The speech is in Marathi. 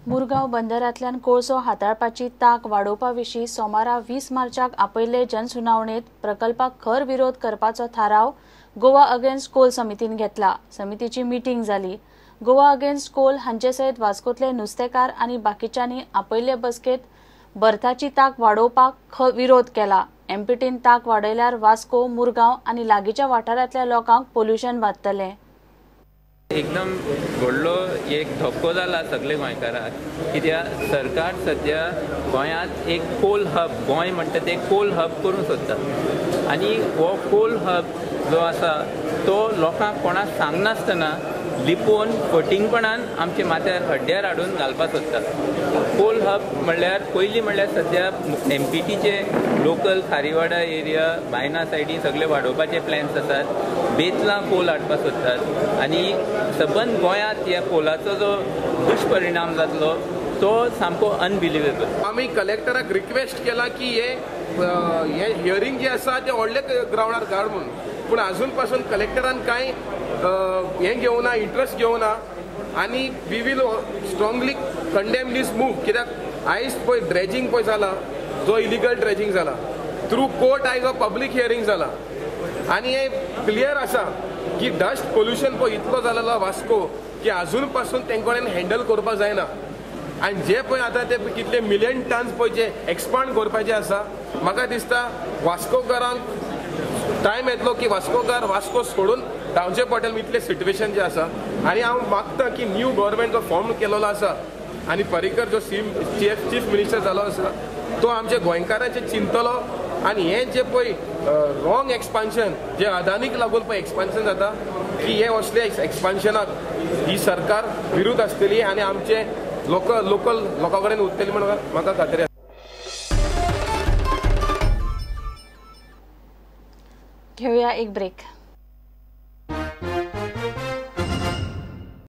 मुरगांव बंदरांतल्यान कोळसो हाताळपाची तांक वाडोवपा विशीं सोमारा 20 मार्चाक आपयल्ले जनसुनावणेंत प्रकल्पाक खर विरोध करपाचो थाराव गोवा अगेन्स्ट कोल समितीन घेतला। समितीची मीटिंग जाली। गोवा अगेन्स्ट कोल हांचे सयत वास्कोतले नुस्तेकार आनी बाकीच्यांनी आपयल्ले बसकेत बर्थाची तांक वाडोवपाक विरोध केला। एमपीटीन तांक वाडयल्यार वास्को, मुरगांव आनी लागींच्या वाठारांतल्या लोकांक पोल्युशन वाडटलें। एकदम व्हडलो एक धक्को जाला सगळे गोंयकारांक, कित्याक सरकार सध्या गोंयांत एक कोल हब, गोंय म्हणटा ते कोल हब करूंक सोदता आनी हो कोल हब जो आसा तो लोकांक कोणाक सांगनासतना लिपोवन फटिंगपणान आमचे माथ्यार हड्ड्यार हाडून घालपाक सोदता। कोल हब म्हणल्यार पयलीं म्हणल्यार सध्या एमपीटीचे लोकल खारीवाडा एरिया, बायना सायडी सगळे वाडोवपाचे प्लॅन्स आसात। बेतलां कोल हाडपाक सोदतात आनी सबंद गोंयांत ह्या कोलाचो जो दुश्परिणाम जातलो तो सामको अनबिलिवेबल। आमी कलेक्टराक रिक्वेस्ट केला की हे हियरिंग जे आसा ते व्हडले ग्राउंडार काड म्हणून, पूण अजून पासून कलेक्टरान कांय हे घेवना, इंट्रस्ट घेवना आनी we will strongly condemn this move. कित्याक आयज पळय ड्रेजिंग पळय जाला, जो इलिगल ड्रेजिंग जाला थ्रू कोर्ट, आयज हो पब्लीक हियरिंग जाला आनी हे क्लियर आसा की डस्ट पोल्युशन पळय इतलो जालेलो वास्को की अजून पासून तेंकोडेन हँडल करपाक जायना। आनी जे पळय आतां ते कितले मिलियन टन्स पळय जे एक्सपांड करपाचे आसा, म्हाका दिसता वास्कोकारांक टायम येतलो की वास्कोकार वास्को सोडून धांवचे पडटले इतले सिट्युएशन जे आसा। आनी हांव मागता की न्यू गव्हर्मेंट जो फॉर्म केलेलो आसा आनी पर्रीकर जो चीफ मिनिस्टर जालो आसा तो आमच्या गोंयकारांचे चिंतलो आनी हे जे पळय रॉंग एक्सपान्शन जे अदानीक लागून पळय एक्सपान्शन जाता की हे असले एक्सपान्शनाक ही सरकार विरुद्ध आसतली आनी आमचे लोकल लोकां कडेन उरतली म्हणून म्हाका खात्री आसा। घेऊया एक ब्रेक।